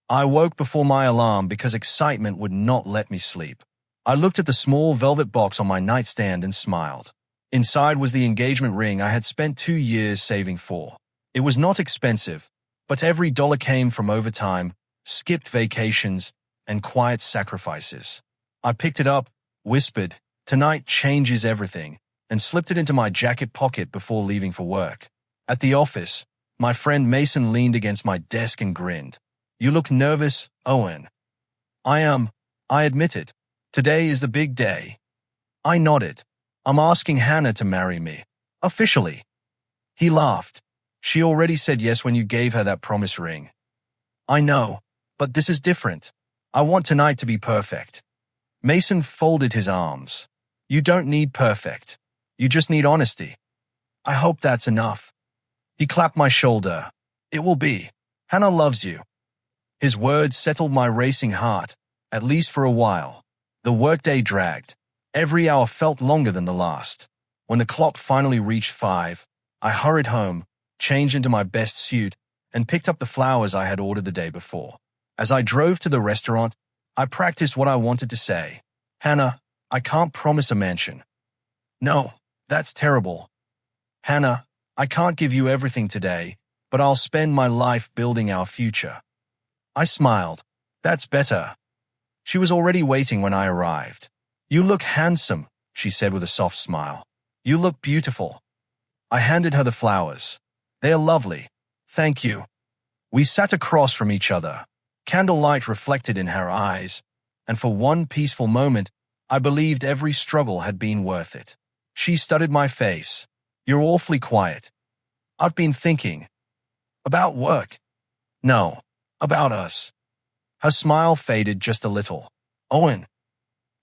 I woke before my alarm because excitement would not let me sleep. I looked at the small velvet box on my nightstand and smiled. Inside was the engagement ring I had spent 2 years saving for. It was not expensive, but every dollar came from overtime, skipped vacations, and quiet sacrifices. I picked it up, whispered, "Tonight changes everything," and slipped it into my jacket pocket before leaving for work. At the office, my friend Mason leaned against my desk and grinned. "You look nervous, Owen." "I am," I admitted. "Today is the big day." I nodded. "I'm asking Hannah to marry me. Officially." He laughed. "She already said yes when you gave her that promise ring." "I know, but this is different. I want tonight to be perfect." Mason folded his arms. "You don't need perfect. You just need honesty." "I hope that's enough." He clapped my shoulder. "It will be. Hannah loves you." His words settled my racing heart, at least for a while. The workday dragged. Every hour felt longer than the last. When the clock finally reached 5, I hurried home, changed into my best suit, and picked up the flowers I had ordered the day before. As I drove to the restaurant, I practiced what I wanted to say. "Hannah, I can't promise a mansion." "No, that's terrible." "Hannah, I can't give you everything today, but I'll spend my life building our future." I smiled. "That's better." She was already waiting when I arrived. "You look handsome," she said with a soft smile. "You look beautiful." I handed her the flowers. "They are lovely. Thank you." We sat across from each other. Candlelight reflected in her eyes, and for one peaceful moment, I believed every struggle had been worth it. She studied my face. "You're awfully quiet." "I've been thinking." "About work?" "No, about us." Her smile faded just a little. "Owen."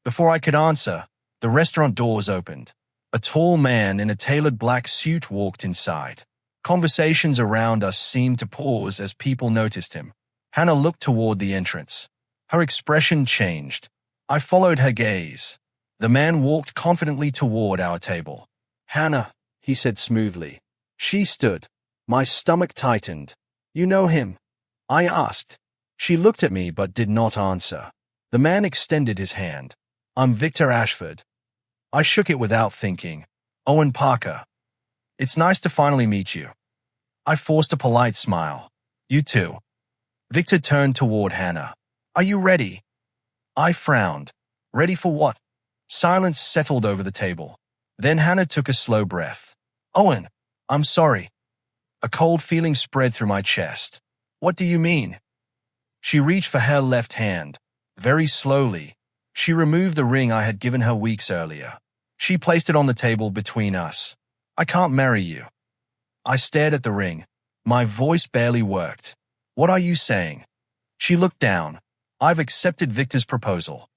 Before I could answer, the restaurant doors opened. A tall man in a tailored black suit walked inside. Conversations around us seemed to pause as people noticed him. Hannah looked toward the entrance. Her expression changed. I followed her gaze. The man walked confidently toward our table. "Hannah," he said smoothly. She stood. My stomach tightened. "You know him?" I asked. She looked at me but did not answer. The man extended his hand. "I'm Victor Ashford." I shook it without thinking. "Owen Parker. It's nice to finally meet you." I forced a polite smile. "You too." Victor turned toward Hannah. "Are you ready?" I frowned. "Ready for what?" Silence settled over the table. Then Hannah took a slow breath. "Owen, I'm sorry." A cold feeling spread through my chest. "What do you mean?" She reached for her left hand. Very slowly, she removed the ring I had given her weeks earlier. She placed it on the table between us. "I can't marry you." I stared at the ring. My voice barely worked. "What are you saying?" She looked down. "I've accepted Victor's proposal."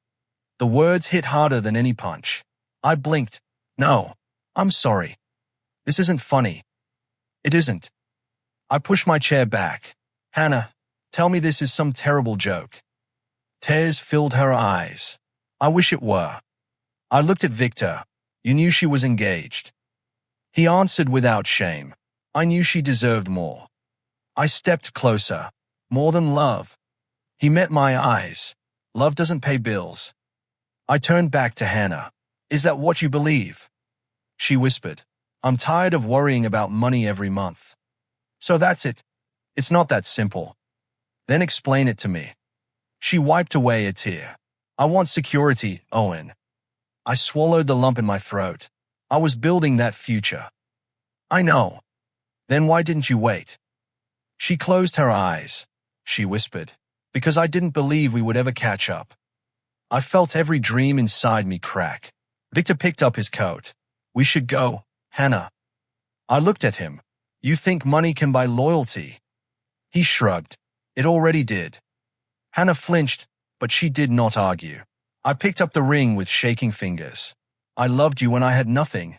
The words hit harder than any punch. I blinked. "No, I'm sorry. This isn't funny." "It isn't." I pushed my chair back. "Hannah, tell me this is some terrible joke." Tears filled her eyes. "I wish it were." I looked at Victor. "You knew she was engaged." He answered without shame. "I knew she deserved more." I stepped closer. "More than love." He met my eyes. "Love doesn't pay bills." I turned back to Hannah. "Is that what you believe?" She whispered. "I'm tired of worrying about money every month." "So that's it. It's not that simple." "Then explain it to me." She wiped away a tear. "I want security, Owen." I swallowed the lump in my throat. I was building that future. "I know." "Then why didn't you wait?" She closed her eyes. She whispered, "Because I didn't believe we would ever catch up." I felt every dream inside me crack. Victor picked up his coat. "We should go, Hannah." I looked at him. "You think money can buy loyalty?" He shrugged. "It already did." Hannah flinched, but she did not argue. I picked up the ring with shaking fingers. "I loved you when I had nothing."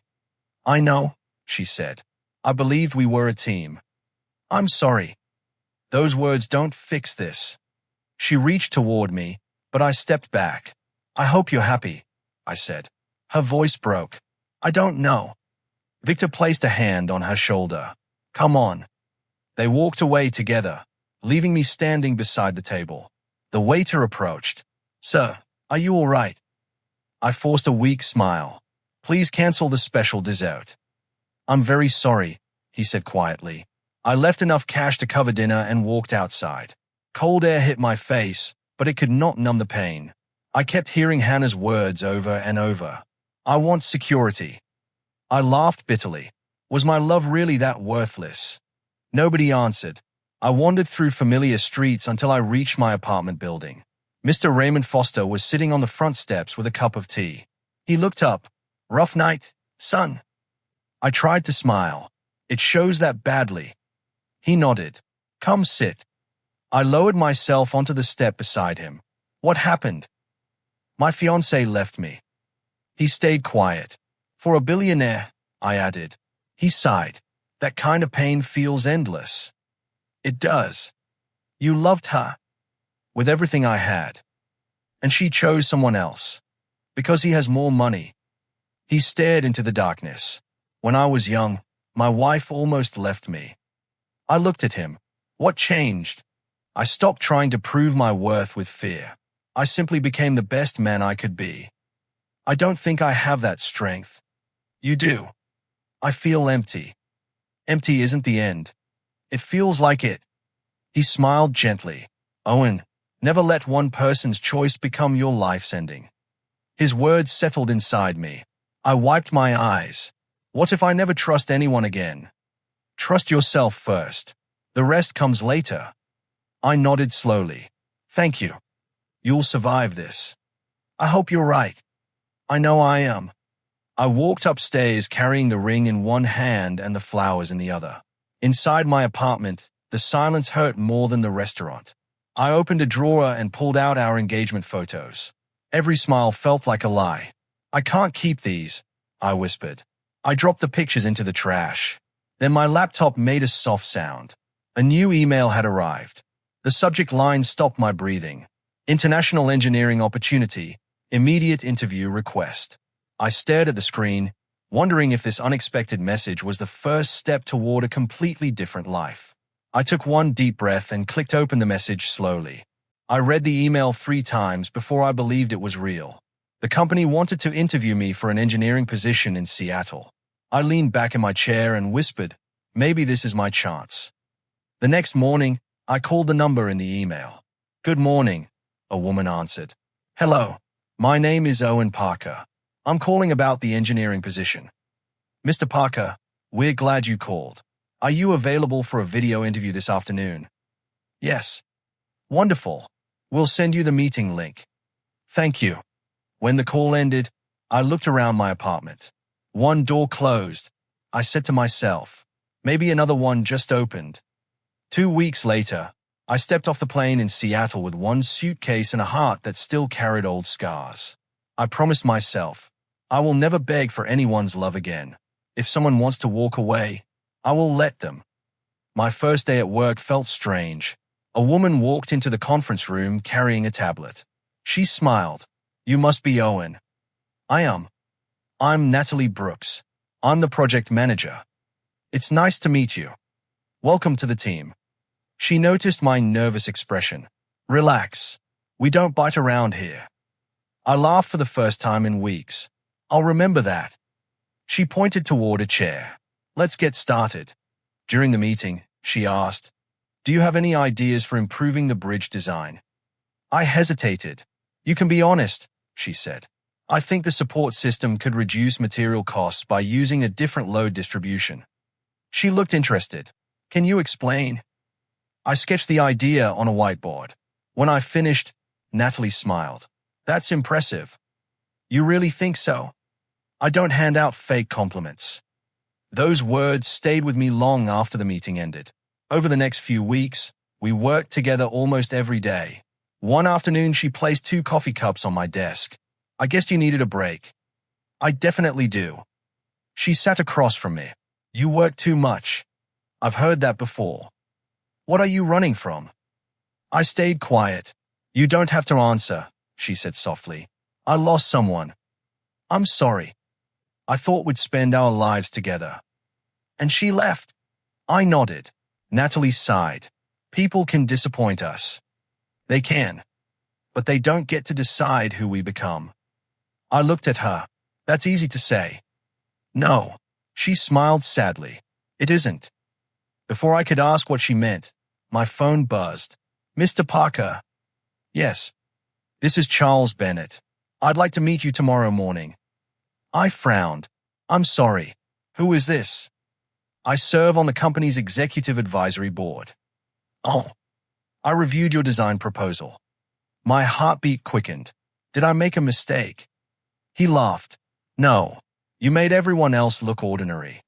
"I know," she said. "I believed we were a team." "I'm sorry. Those words don't fix this." She reached toward me, but I stepped back. "I hope you're happy," I said. Her voice broke. "I don't know." Victor placed a hand on her shoulder. "Come on." They walked away together. leaving me standing beside the table. The waiter approached. "Sir, are you all right?" I forced a weak smile. "Please cancel the special dessert." "I'm very sorry," he said quietly. I left enough cash to cover dinner and walked outside. Cold air hit my face, but it could not numb the pain. I kept hearing Hannah's words over and over. "I want security." I laughed bitterly. Was my love really that worthless? Nobody answered. I wandered through familiar streets until I reached my apartment building. Mr. Raymond Foster was sitting on the front steps with a cup of tea. He looked up. "Rough night, son?" I tried to smile. "It shows that badly." He nodded. "Come sit." I lowered myself onto the step beside him. "What happened?" "My fiancée left me." He stayed quiet. "For a billionaire," I added. He sighed. "That kind of pain feels endless." "It does." "You loved her." "With everything I had." "And she chose someone else." "Because he has more money." He stared into the darkness. "When I was young, my wife almost left me." I looked at him. What changed? I stopped trying to prove my worth with fear. I simply became the best man I could be. I don't think I have that strength. You do. I feel empty. Empty isn't the end. It feels like it. He smiled gently. "Owen, never let one person's choice become your life's ending." His words settled inside me. I wiped my eyes. What if I never trust anyone again? Trust yourself first. The rest comes later. I nodded slowly. "Thank you. You'll survive this." "I hope you're right." "I know I am." I walked upstairs carrying the ring in one hand and the flowers in the other. Inside my apartment, the silence hurt more than the restaurant. I opened a drawer and pulled out our engagement photos. Every smile felt like a lie. "I can't keep these," I whispered. I dropped the pictures into the trash. Then my laptop made a soft sound. A new email had arrived. The subject line stopped my breathing. "International engineering opportunity. Immediate interview request." I stared at the screen, wondering if this unexpected message was the first step toward a completely different life. I took one deep breath and clicked open the message slowly. I read the email 3 times before I believed it was real. The company wanted to interview me for an engineering position in Seattle. I leaned back in my chair and whispered, "Maybe this is my chance." The next morning, I called the number in the email. "Good morning," a woman answered. "Hello, my name is Owen Parker. I'm calling about the engineering position." "Mr. Parker, we're glad you called. Are you available for a video interview this afternoon?" "Yes." "Wonderful. We'll send you the meeting link." "Thank you." When the call ended, I looked around my apartment. One door closed. I said to myself, maybe another one just opened. 2 weeks later, I stepped off the plane in Seattle with one suitcase and a heart that still carried old scars. I promised myself, I will never beg for anyone's love again. If someone wants to walk away, I will let them. My first day at work felt strange. A woman walked into the conference room carrying a tablet. She smiled. "You must be Owen." "I am." "I'm Natalie Brooks. I'm the project manager." "It's nice to meet you. Welcome to the team." She noticed my nervous expression. "Relax. We don't bite around here." I laughed for the first time in weeks. "I'll remember that." She pointed toward a chair. "Let's get started." During the meeting, she asked, "Do you have any ideas for improving the bridge design?" I hesitated. "You can be honest," she said. "I think the support system could reduce material costs by using a different load distribution." She looked interested. "Can you explain?" I sketched the idea on a whiteboard. When I finished, Natalie smiled. "That's impressive." "You really think so?" "I don't hand out fake compliments." Those words stayed with me long after the meeting ended. Over the next few weeks, we worked together almost every day. One afternoon, she placed 2 coffee cups on my desk. "I guess you needed a break." "I definitely do." She sat across from me. "You work too much." "I've heard that before." "What are you running from?" I stayed quiet. "You don't have to answer," she said softly. "I lost someone." "I'm sorry. I thought we'd spend our lives together." "And she left." I nodded. Natalie sighed. People can disappoint us. They can. But they don't get to decide who we become. I looked at her. That's easy to say. No. She smiled sadly. It isn't. Before I could ask what she meant, my phone buzzed. Mr. Parker. Yes. This is Charles Bennett. I'd like to meet you tomorrow morning. I frowned. I'm sorry. Who is this? I serve on the company's executive advisory board. Oh. I reviewed your design proposal. My heartbeat quickened. Did I make a mistake? He laughed. No. You made everyone else look ordinary.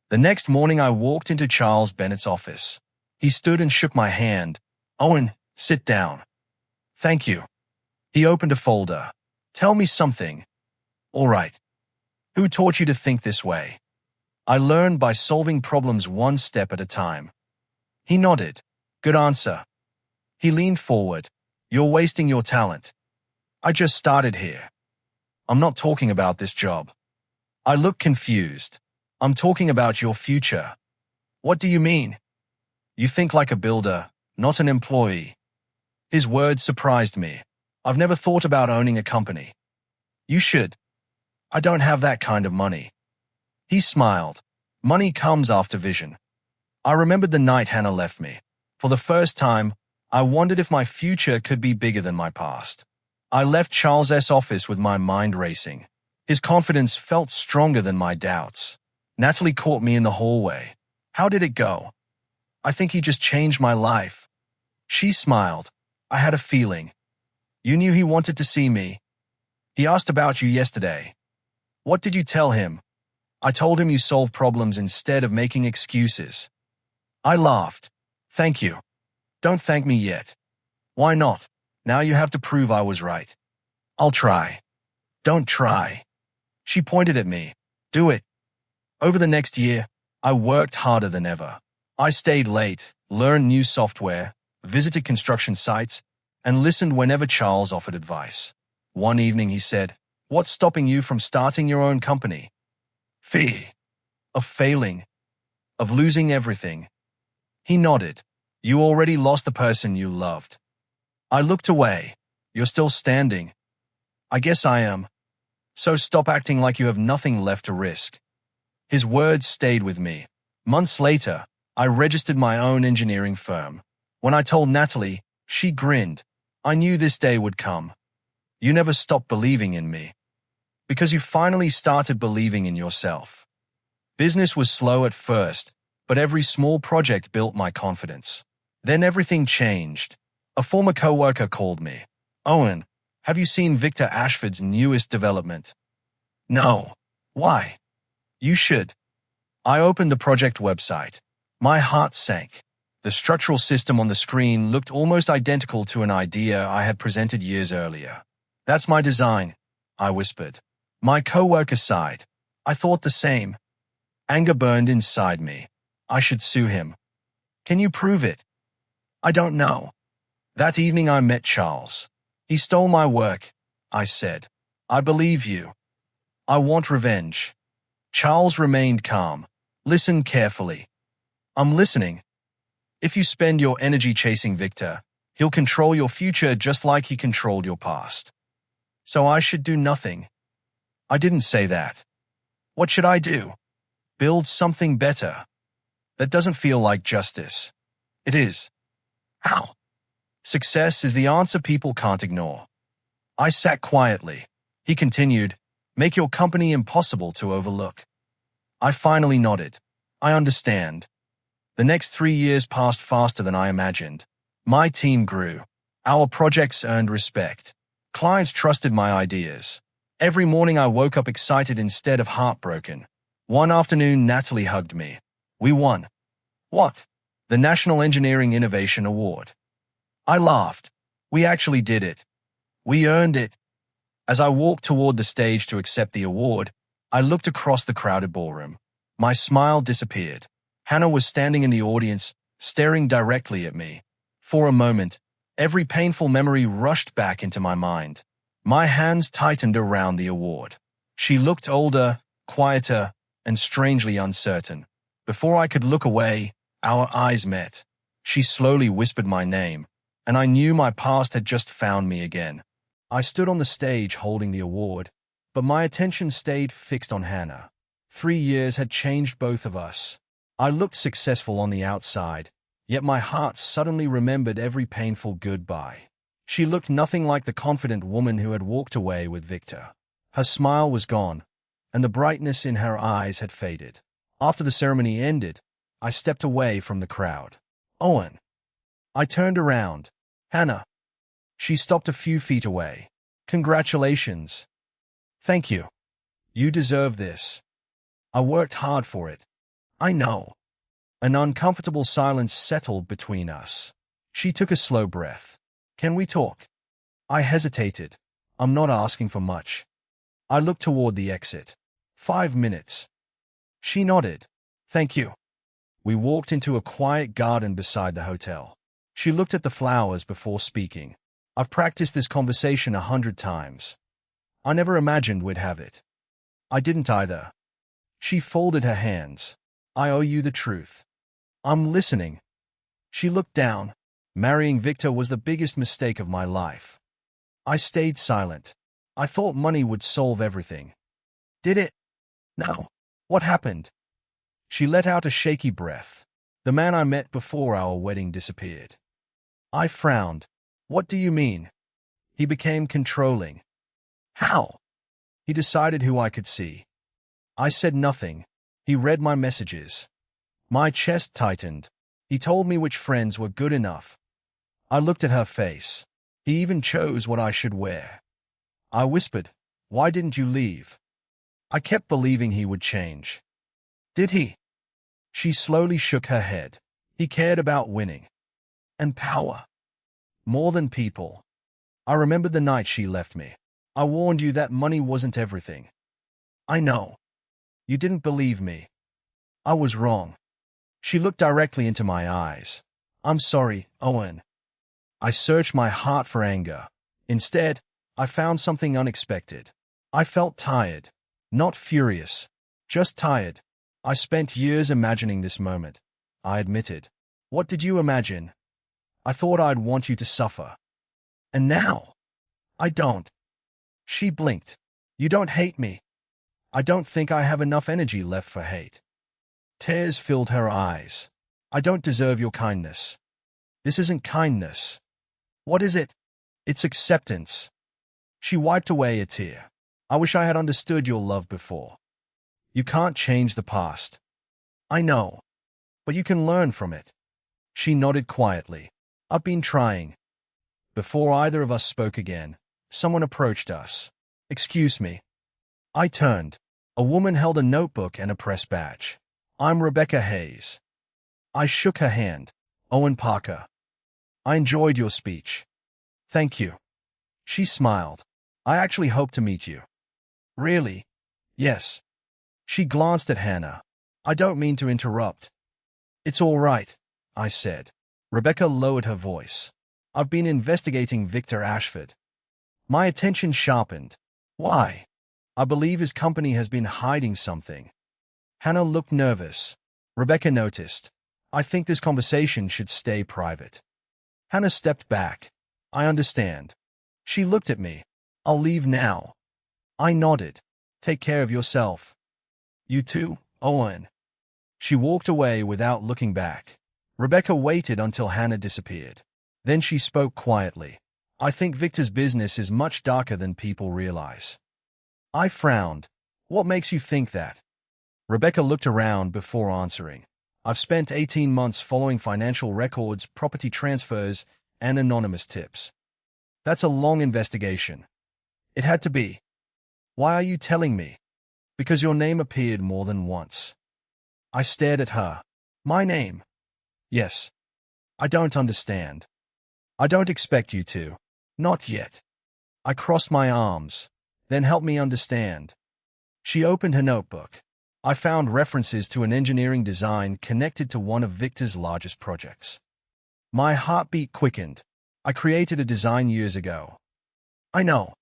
The next morning I walked into Charles Bennett's office. He stood and shook my hand. Owen, sit down. Thank you. He opened a folder. Tell me something. All right. Who taught you to think this way? I learned by solving problems one step at a time. He nodded. Good answer. He leaned forward. You're wasting your talent. I just started here. I'm not talking about this job. I looked confused. I'm talking about your future. What do you mean? You think like a builder, not an employee. His words surprised me. I've never thought about owning a company. You should. I don't have that kind of money. He smiled. Money comes after vision. I remembered the night Hannah left me. For the first time, I wondered if my future could be bigger than my past. I left Charles' office with my mind racing. His confidence felt stronger than my doubts. Natalie caught me in the hallway. How did it go? I think he just changed my life. She smiled. I had a feeling. You knew he wanted to see me. He asked about you yesterday. What did you tell him? I told him you solve problems instead of making excuses. I laughed. Thank you. Don't thank me yet. Why not? Now you have to prove I was right. I'll try. Don't try. She pointed at me. Do it. Over the next year, I worked harder than ever. I stayed late, learned new software, visited construction sites, and listened whenever Charles offered advice. One evening he said, "What's stopping you from starting your own company?" Fear. Of failing. Of losing everything. He nodded. You already lost the person you loved. I looked away. You're still standing. I guess I am. So stop acting like you have nothing left to risk. His words stayed with me. Months later, I registered my own engineering firm. When I told Natalie, she grinned. I knew this day would come. You never stopped believing in me. Because you finally started believing in yourself. Business was slow at first, but every small project built my confidence. Then everything changed. A former coworker called me. Owen, have you seen Victor Ashford's newest development? No. Why? You should. I opened the project website. My heart sank. The structural system on the screen looked almost identical to an idea I had presented years earlier. That's my design, I whispered. My coworker sighed. I thought the same. Anger burned inside me. I should sue him. Can you prove it? I don't know. That evening I met Charles. He stole my work, I said. I believe you. I want revenge. Charles remained calm. Listen carefully. I'm listening. If you spend your energy chasing Victor, he'll control your future just like he controlled your past. So I should do nothing. I didn't say that. What should I do? Build something better. That doesn't feel like justice. It is. How? Success is the answer people can't ignore. I sat quietly. He continued, make your company impossible to overlook. I finally nodded. I understand. The next 3 years passed faster than I imagined. My team grew. Our projects earned respect. Clients trusted my ideas. Every morning I woke up excited instead of heartbroken. One afternoon, Natalie hugged me. We won. What? The National Engineering Innovation Award. I laughed. We actually did it. We earned it. As I walked toward the stage to accept the award, I looked across the crowded ballroom. My smile disappeared. Hannah was standing in the audience, staring directly at me. For a moment, every painful memory rushed back into my mind. My hands tightened around the award. She looked older, quieter, and strangely uncertain. Before I could look away, our eyes met. She slowly whispered my name, and I knew my past had just found me again. I stood on the stage holding the award, but my attention stayed fixed on Hannah. 3 years had changed both of us. I looked successful on the outside, yet my heart suddenly remembered every painful goodbye. She looked nothing like the confident woman who had walked away with Victor. Her smile was gone, and the brightness in her eyes had faded. After the ceremony ended, I stepped away from the crowd. Owen. I turned around. Hannah. She stopped a few feet away. Congratulations. Thank you. You deserve this. I worked hard for it. I know. An uncomfortable silence settled between us. She took a slow breath. Can we talk? I hesitated. I'm not asking for much. I looked toward the exit. 5 minutes. She nodded. Thank you. We walked into a quiet garden beside the hotel. She looked at the flowers before speaking. I've practiced this conversation 100 times. I never imagined we'd have it. I didn't either. She folded her hands. I owe you the truth. I'm listening. She looked down. Marrying Victor was the biggest mistake of my life. I stayed silent. I thought money would solve everything. Did it? No. What happened? She let out a shaky breath. The man I met before our wedding disappeared. I frowned. What do you mean? He became controlling. How? He decided who I could see. I said nothing. He read my messages. My chest tightened. He told me which friends were good enough. I looked at her face. He even chose what I should wear. I whispered, "Why didn't you leave?" I kept believing he would change. Did he? She slowly shook her head. He cared about winning. And power. More than people. I remembered the night she left me. I warned you that money wasn't everything. I know. You didn't believe me. I was wrong. She looked directly into my eyes. I'm sorry, Owen. I searched my heart for anger. Instead, I found something unexpected. I felt tired. Not furious. Just tired. I spent years imagining this moment. I admitted. What did you imagine? I thought I'd want you to suffer. And now? I don't. She blinked. You don't hate me. I don't think I have enough energy left for hate. Tears filled her eyes. I don't deserve your kindness. This isn't kindness. What is it? It's acceptance. She wiped away a tear. I wish I had understood your love before. You can't change the past. I know. But you can learn from it. She nodded quietly. I've been trying. Before either of us spoke again, someone approached us. Excuse me. I turned. A woman held a notebook and a press badge. I'm Rebecca Hayes. I shook her hand. Owen Parker. I enjoyed your speech. Thank you. She smiled. I actually hope to meet you. Really? Yes. She glanced at Hannah. I don't mean to interrupt. It's all right, I said. Rebecca lowered her voice. I've been investigating Victor Ashford. My attention sharpened. Why? I believe his company has been hiding something. Hannah looked nervous. Rebecca noticed. I think this conversation should stay private. Hannah stepped back. I understand. She looked at me. I'll leave now. I nodded. Take care of yourself. You too, Owen. She walked away without looking back. Rebecca waited until Hannah disappeared. Then she spoke quietly. I think Victor's business is much darker than people realize. I frowned. What makes you think that? Rebecca looked around before answering. I've spent 18 months following financial records, property transfers, and anonymous tips. That's a long investigation. It had to be. Why are you telling me? Because your name appeared more than once. I stared at her. My name? Yes. I don't understand. I don't expect you to. Not yet. I crossed my arms. Then help me understand. She opened her notebook. I found references to an engineering design connected to one of Victor's largest projects. My heartbeat quickened. I created a design years ago. I know.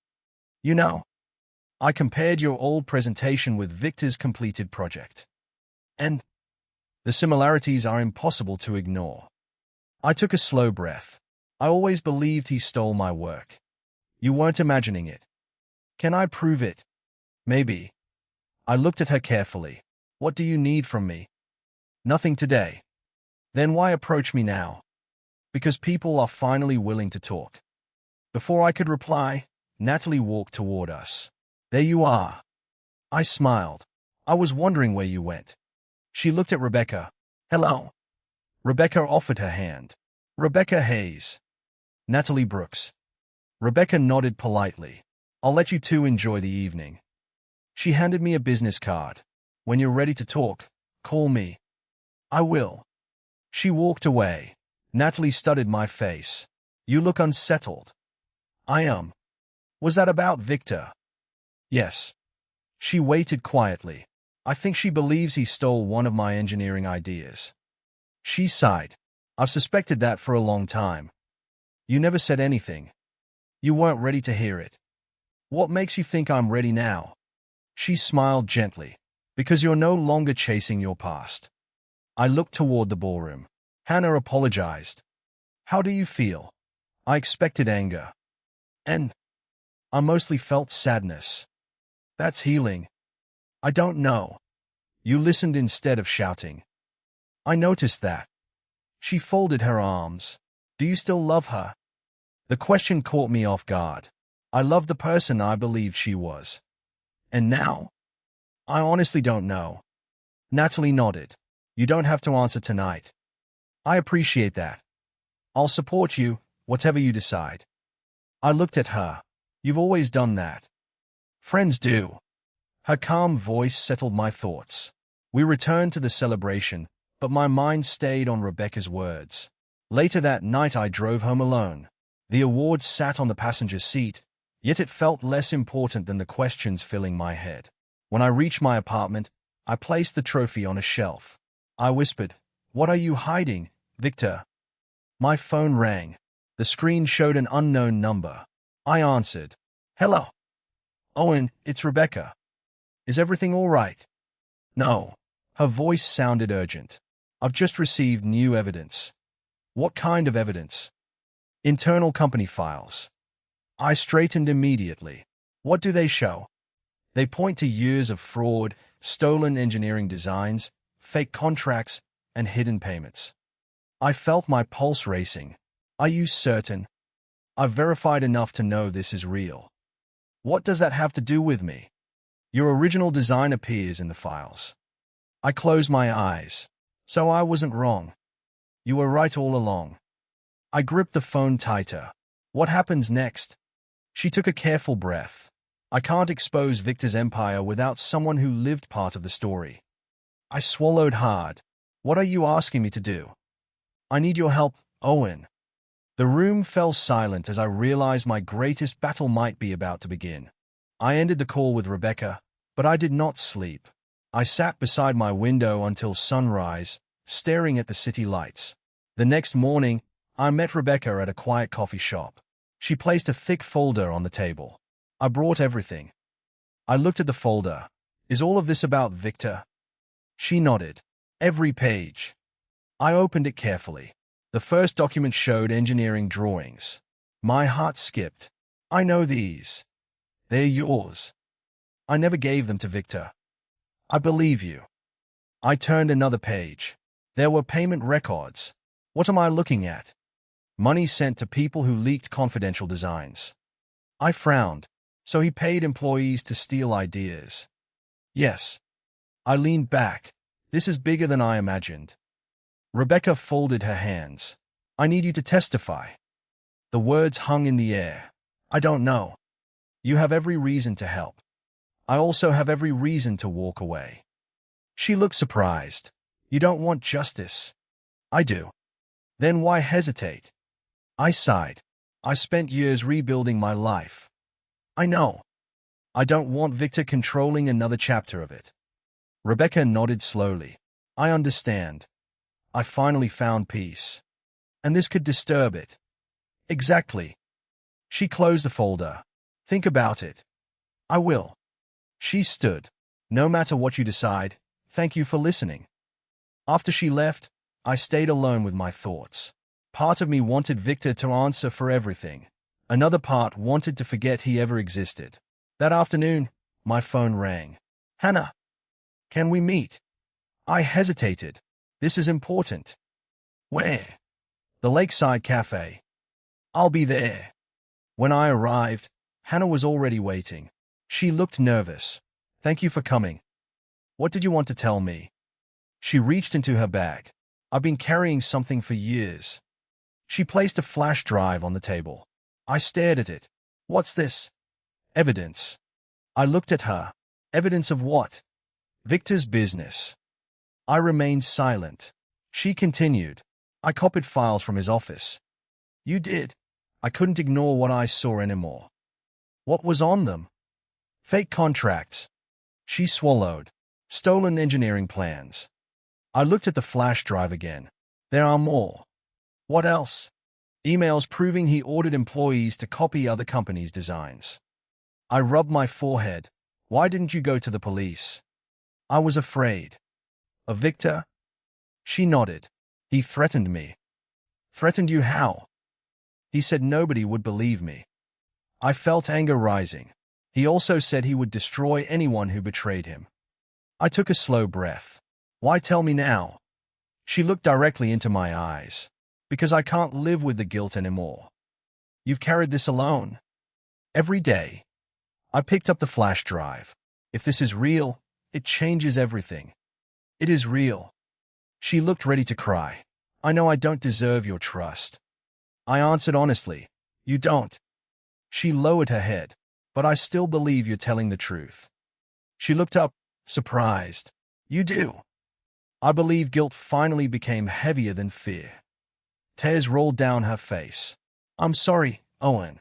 You know. I compared your old presentation with Victor's completed project. And the similarities are impossible to ignore. I took a slow breath. I always believed he stole my work. You weren't imagining it. Can I prove it? Maybe. I looked at her carefully. What do you need from me? Nothing today. Then why approach me now? Because people are finally willing to talk. Before I could reply, Natalie walked toward us. There you are. I smiled. I was wondering where you went. She looked at Rebecca. Hello. Rebecca offered her hand. Rebecca Hayes. Natalie Brooks. Rebecca nodded politely. I'll let you two enjoy the evening. She handed me a business card. When you're ready to talk, call me. I will. She walked away. Natalie studied my face. You look unsettled. I am. Was that about Victor? Yes. She waited quietly. I think she believes he stole one of my engineering ideas. She sighed. I've suspected that for a long time. You never said anything. You weren't ready to hear it. What makes you think I'm ready now? She smiled gently. Because you're no longer chasing your past. I looked toward the ballroom. Hannah apologized. How do you feel? I expected anger. And I mostly felt sadness. That's healing. I don't know. You listened instead of shouting. I noticed that. She folded her arms. Do you still love her? The question caught me off guard. I loved the person I believed she was. And now? I honestly don't know. Natalie nodded. You don't have to answer tonight. I appreciate that. I'll support you, whatever you decide. I looked at her. You've always done that. Friends do. Her calm voice settled my thoughts. We returned to the celebration, but my mind stayed on Rebecca's words. Later that night I drove home alone. The awards sat on the passenger seat, yet it felt less important than the questions filling my head. When I reached my apartment, I placed the trophy on a shelf. I whispered, What are you hiding, Victor? My phone rang. The screen showed an unknown number. I answered. Hello. Owen, it's Rebecca. Is everything all right? No. Her voice sounded urgent. I've just received new evidence. What kind of evidence? Internal company files. I straightened immediately. What do they show? They point to years of fraud, stolen engineering designs, fake contracts, and hidden payments. I felt my pulse racing. Are you certain? I've verified enough to know this is real. What does that have to do with me? Your original design appears in the files. I closed my eyes. So I wasn't wrong. You were right all along. I gripped the phone tighter. What happens next? She took a careful breath. I can't expose Victor's empire without someone who lived part of the story. I swallowed hard. What are you asking me to do? I need your help, Owen. The room fell silent as I realized my greatest battle might be about to begin. I ended the call with Rebecca, but I did not sleep. I sat beside my window until sunrise, staring at the city lights. The next morning, I met Rebecca at a quiet coffee shop. She placed a thick folder on the table. I brought everything. I looked at the folder. Is all of this about Victor? She nodded. Every page. I opened it carefully. The first document showed engineering drawings. My heart skipped. I know these. They're yours. I never gave them to Victor. I believe you. I turned another page. There were payment records. What am I looking at? Money sent to people who leaked confidential designs. I frowned. So he paid employees to steal ideas. Yes. I leaned back. This is bigger than I imagined. Rebecca folded her hands. I need you to testify. The words hung in the air. I don't know. You have every reason to help. I also have every reason to walk away. She looked surprised. You don't want justice. I do. Then why hesitate? I sighed. I spent years rebuilding my life. I know. I don't want Victor controlling another chapter of it. Rebecca nodded slowly. I understand. I finally found peace. And this could disturb it. Exactly. She closed the folder. Think about it. I will. She stood. No matter what you decide, thank you for listening. After she left, I stayed alone with my thoughts. Part of me wanted Victor to answer for everything. Another part wanted to forget he ever existed. That afternoon, my phone rang. Hannah, can we meet? I hesitated. This is important. Where? The Lakeside Cafe. I'll be there. When I arrived, Hannah was already waiting. She looked nervous. Thank you for coming. What did you want to tell me? She reached into her bag. I've been carrying something for years. She placed a flash drive on the table. I stared at it. What's this? Evidence. I looked at her. Evidence of what? Victor's business. I remained silent. She continued. I copied files from his office. You did. I couldn't ignore what I saw anymore. What was on them? Fake contracts. She swallowed. Stolen engineering plans. I looked at the flash drive again. There are more. What else? Emails proving he ordered employees to copy other companies' designs. I rubbed my forehead. Why didn't you go to the police? I was afraid. Of Victor? She nodded. He threatened me. Threatened you how? He said nobody would believe me. I felt anger rising. He also said he would destroy anyone who betrayed him. I took a slow breath. Why tell me now? She looked directly into my eyes. Because I can't live with the guilt anymore. You've carried this alone. Every day. I picked up the flash drive. If this is real, it changes everything. It is real. She looked ready to cry. I know I don't deserve your trust. I answered honestly. You don't. She lowered her head. But I still believe you're telling the truth. She looked up, surprised. You do. I believe guilt finally became heavier than fear. Tears rolled down her face. I'm sorry, Owen.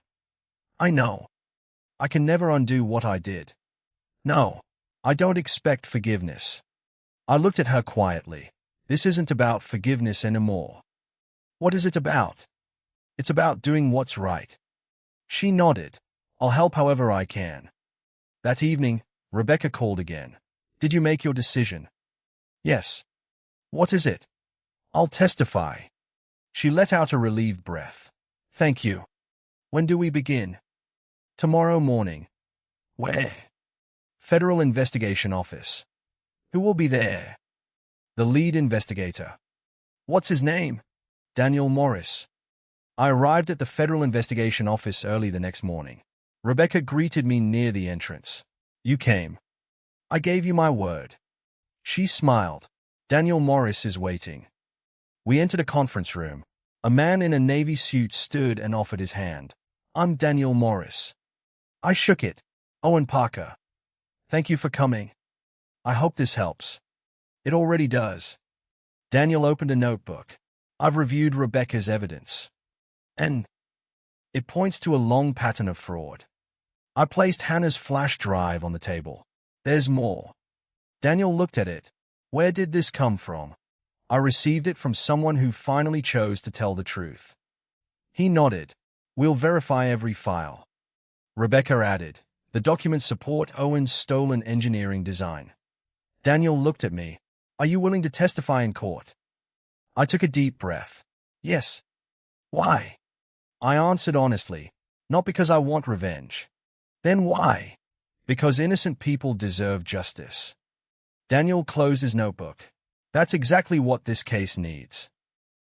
I know. I can never undo what I did. No, I don't expect forgiveness. I looked at her quietly. This isn't about forgiveness anymore. What is it about? It's about doing what's right. She nodded. I'll help however I can. That evening, Rebecca called again. Did you make your decision? Yes. What is it? I'll testify. She let out a relieved breath. Thank you. When do we begin? Tomorrow morning. Where? Federal Investigation Office. Who will be there? The lead investigator. What's his name? Daniel Morris. I arrived at the Federal Investigation Office early the next morning. Rebecca greeted me near the entrance. You came. I gave you my word. She smiled. Daniel Morris is waiting. We entered a conference room. A man in a navy suit stood and offered his hand. I'm Daniel Morris. I shook it. Owen Parker. Thank you for coming. I hope this helps. It already does. Daniel opened a notebook. I've reviewed Rebecca's evidence. And it points to a long pattern of fraud. I placed Hannah's flash drive on the table. There's more. Daniel looked at it. Where did this come from? I received it from someone who finally chose to tell the truth. He nodded. We'll verify every file. Rebecca added. The documents support Owen's stolen engineering design. Daniel looked at me. Are you willing to testify in court? I took a deep breath. Yes. Why? I answered honestly. Not because I want revenge. Then why? Because innocent people deserve justice. Daniel closed his notebook. That's exactly what this case needs.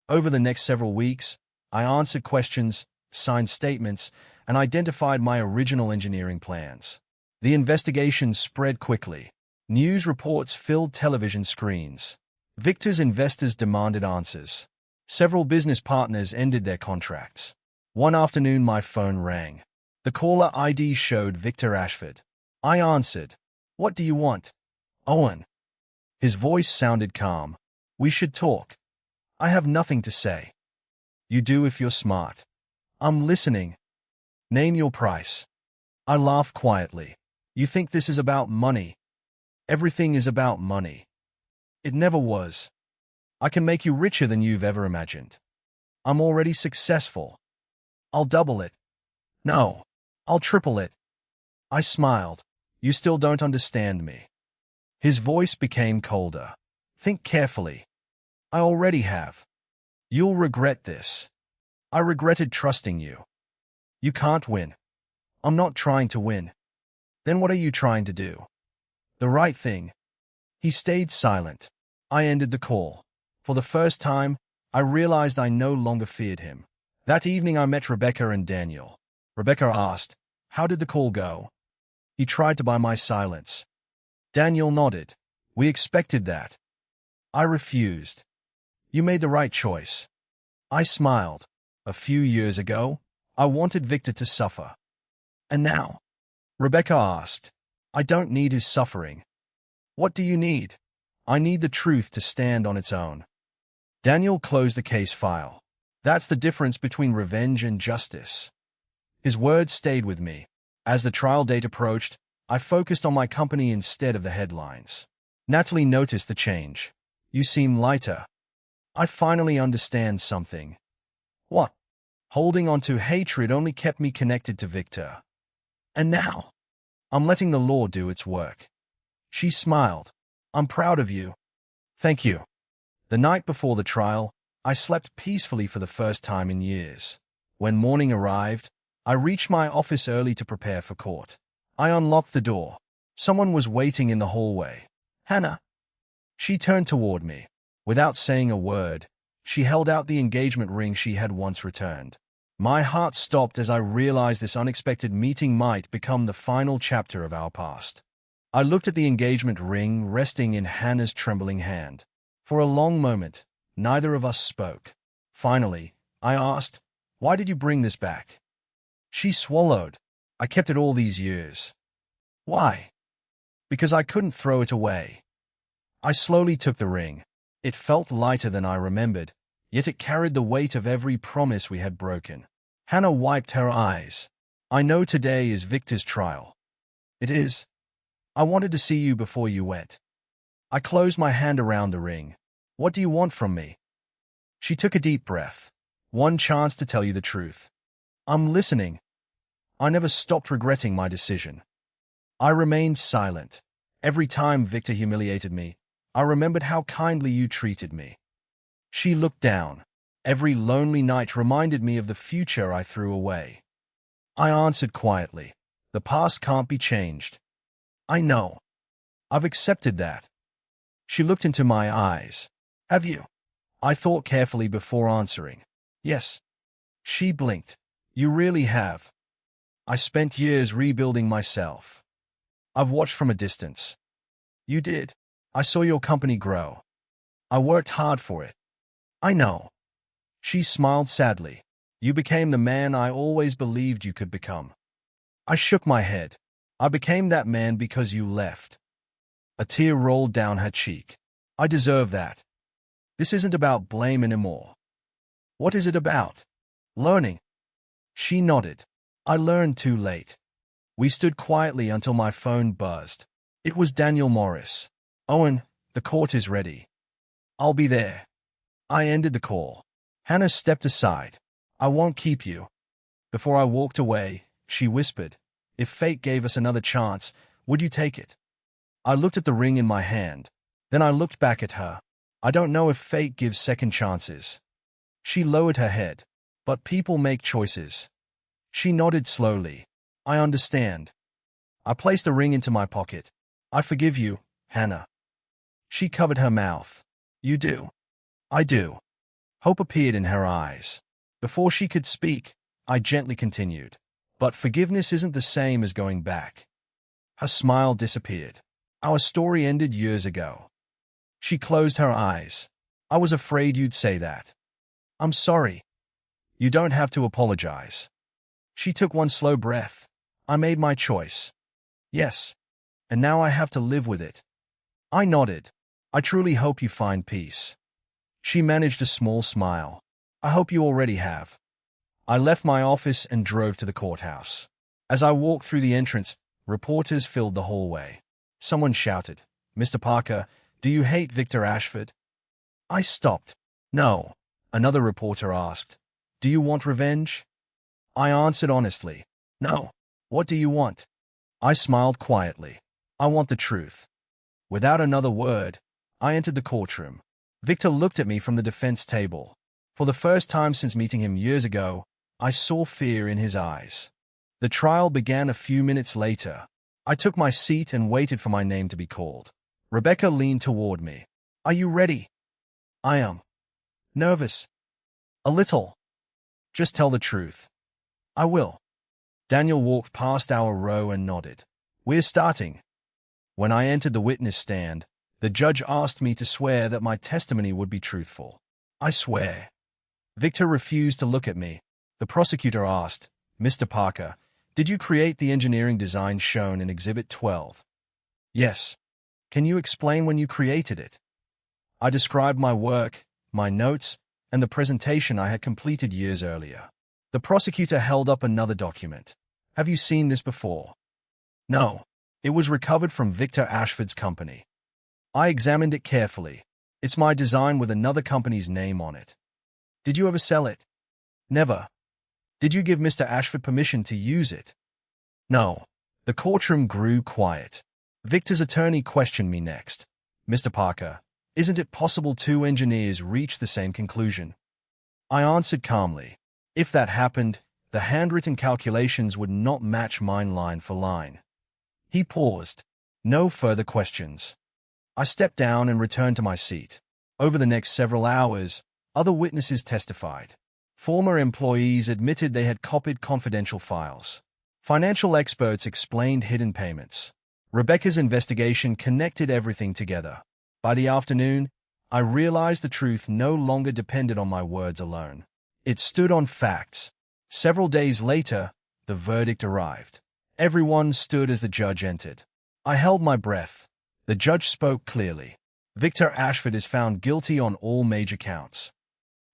Over the next several weeks, I answered questions, signed statements, and identified my original engineering plans. The investigation spread quickly. News reports filled television screens. Victor's investors demanded answers. Several business partners ended their contracts. One afternoon, my phone rang. The caller ID showed Victor Ashford. I answered. What do you want? Owen. His voice sounded calm. We should talk. I have nothing to say. You do if you're smart. I'm listening. Name your price. I laughed quietly. You think this is about money? Everything is about money. It never was. I can make you richer than you've ever imagined. I'm already successful. I'll double it. No, I'll triple it. I smiled. You still don't understand me. His voice became colder. Think carefully. I already have. You'll regret this. I regretted trusting you. You can't win. I'm not trying to win. Then what are you trying to do? The right thing. He stayed silent. I ended the call. For the first time, I realized I no longer feared him. That evening I met Rebecca and Daniel. Rebecca asked, "How did the call go?" He tried to buy my silence. Daniel nodded. "We expected that." I refused. "You made the right choice." I smiled. A few years ago, I wanted Victor to suffer. And now? Rebecca asked. "I don't need his suffering." "What do you need?" "I need the truth to stand on its own." Daniel closed the case file. That's the difference between revenge and justice. His words stayed with me. As the trial date approached, I focused on my company instead of the headlines. Natalie noticed the change. "You seem lighter." "I finally understand something." "What?" "Holding on to hatred only kept me connected to Victor. And now, I'm letting the law do its work." She smiled. "I'm proud of you." "Thank you." The night before the trial, I slept peacefully for the first time in years. When morning arrived, I reached my office early to prepare for court. I unlocked the door. Someone was waiting in the hallway. "Hannah." She turned toward me. Without saying a word, she held out the engagement ring she had once returned. My heart stopped as I realized this unexpected meeting might become the final chapter of our past. I looked at the engagement ring resting in Hannah's trembling hand. For a long moment, neither of us spoke. Finally, I asked, "Why did you bring this back?" She swallowed. "I kept it all these years." "Why?" "Because I couldn't throw it away." I slowly took the ring. It felt lighter than I remembered, yet it carried the weight of every promise we had broken. Hannah wiped her eyes. "I know today is Victor's trial." "It is." "I wanted to see you before you went." I closed my hand around the ring. "What do you want from me?" She took a deep breath. "One chance to tell you the truth." "I'm listening." I never stopped regretting my decision. I remained silent. Every time Victor humiliated me, I remembered how kindly you treated me. She looked down. Every lonely night reminded me of the future I threw away. I answered quietly, "The past can't be changed." "I know. I've accepted that." She looked into my eyes. "Have you?" I thought carefully before answering. "Yes." She blinked. "You really have." "I spent years rebuilding myself." "I've watched from a distance." "You did. I saw your company grow. I worked hard for it." "I know." She smiled sadly. "You became the man I always believed you could become." I shook my head. "I became that man because you left." A tear rolled down her cheek. "I deserve that." "This isn't about blame anymore." "What is it about?" "Learning." She nodded. "I learned too late." We stood quietly until my phone buzzed. It was Daniel Morris. "Owen, the court is ready." "I'll be there." I ended the call. Hannah stepped aside. "I won't keep you." Before I walked away, she whispered, "If fate gave us another chance, would you take it?" I looked at the ring in my hand. Then I looked back at her. "I don't know if fate gives second chances." She lowered her head. "But people make choices." She nodded slowly. "I understand." I placed the ring into my pocket. "I forgive you, Hannah." She covered her mouth. "You do?" "I do." Hope appeared in her eyes. Before she could speak, I gently continued, "But forgiveness isn't the same as going back." Her smile disappeared. "Our story ended years ago." She closed her eyes. "I was afraid you'd say that." "I'm sorry." "You don't have to apologize." She took one slow breath. "I made my choice." "Yes. And now I have to live with it." I nodded. "I truly hope you find peace." She managed a small smile. "I hope you already have." I left my office and drove to the courthouse. As I walked through the entrance, reporters filled the hallway. Someone shouted, "Mr. Parker, do you hate Victor Ashford?" I stopped. "No." Another reporter asked, "Do you want revenge?" I answered honestly, "No." "What do you want?" I smiled quietly. "I want the truth." Without another word, I entered the courtroom. Victor looked at me from the defense table. For the first time since meeting him years ago, I saw fear in his eyes. The trial began a few minutes later. I took my seat and waited for my name to be called. Rebecca leaned toward me. "Are you ready?" "I am." "Nervous?" "A little." "Just tell the truth." "I will." Daniel walked past our row and nodded. "We're starting." When I entered the witness stand, the judge asked me to swear that my testimony would be truthful. "I swear." Victor refused to look at me. The prosecutor asked, "Mr. Parker, did you create the engineering design shown in Exhibit 12? "Yes." "Can you explain when you created it?" I described my work, my notes, and the presentation I had completed years earlier. The prosecutor held up another document. "Have you seen this before?" "No." "It was recovered from Victor Ashford's company." I examined it carefully. "It's my design with another company's name on it." "Did you ever sell it?" "Never." "Did you give Mr. Ashford permission to use it?" "No." The courtroom grew quiet. Victor's attorney questioned me next. "Mr. Parker, isn't it possible two engineers reach the same conclusion?" I answered calmly. If that happened, the handwritten calculations would not match mine line for line. He paused. No further questions. I stepped down and returned to my seat. Over the next several hours, other witnesses testified. Former employees admitted they had copied confidential files. Financial experts explained hidden payments. Rebecca's investigation connected everything together. By the afternoon, I realized the truth no longer depended on my words alone. It stood on facts. Several days later, the verdict arrived. Everyone stood as the judge entered. I held my breath. The judge spoke clearly. "Victor Ashford is found guilty on all major counts."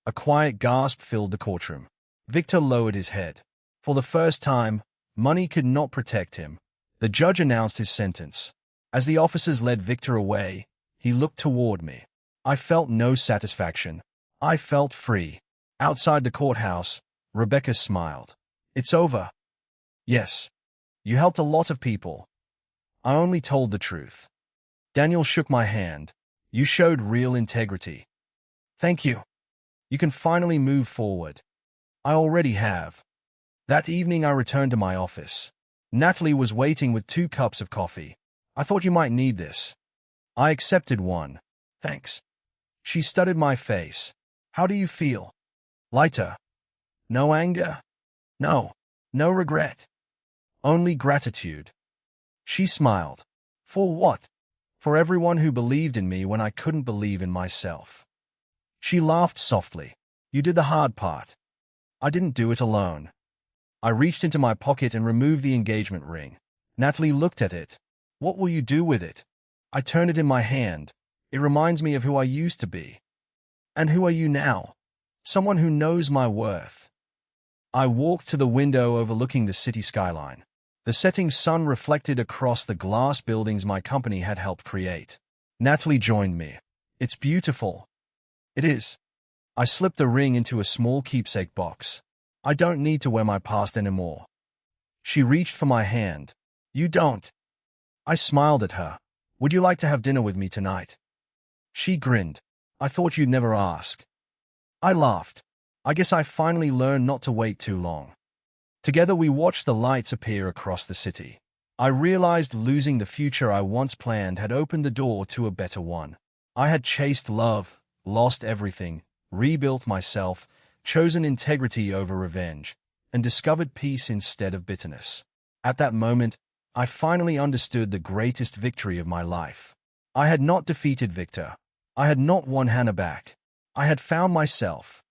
A quiet gasp filled the courtroom. Victor lowered his head. For the first time, money could not protect him. The judge announced his sentence. As the officers led Victor away, he looked toward me. I felt no satisfaction. I felt free. Outside the courthouse, Rebecca smiled. "It's over." "Yes. You helped a lot of people." "I only told the truth." Daniel shook my hand. "You showed real integrity." "Thank you. You can finally move forward." "I already have." That evening I returned to my office. Natalie was waiting with 2 cups of coffee. "I thought you might need this." I accepted one. "Thanks." She studied my face. "How do you feel?" "Lighter." "No anger?" "No. No regret. Only gratitude." She smiled. "For what?" "For everyone who believed in me when I couldn't believe in myself." She laughed softly. "You did the hard part." "I didn't do it alone." I reached into my pocket and removed the engagement ring. Natalie looked at it. "What will you do with it?" I turned it in my hand. "It reminds me of who I used to be." "And who are you now?" "Someone who knows my worth." I walked to the window overlooking the city skyline. The setting sun reflected across the glass buildings my company had helped create. Natalie joined me. "It's beautiful." "It is." I slipped the ring into a small keepsake box. "I don't need to wear my past anymore." She reached for my hand. "You don't." I smiled at her. "Would you like to have dinner with me tonight?" She grinned. "I thought you'd never ask." I laughed. I guess I finally learned not to wait too long. Together we watched the lights appear across the city. I realized losing the future I once planned had opened the door to a better one. I had chased love, lost everything, rebuilt myself, chosen integrity over revenge, and discovered peace instead of bitterness. At that moment, I finally understood the greatest victory of my life. I had not defeated Victor. I had not won Hannah back. I had found myself.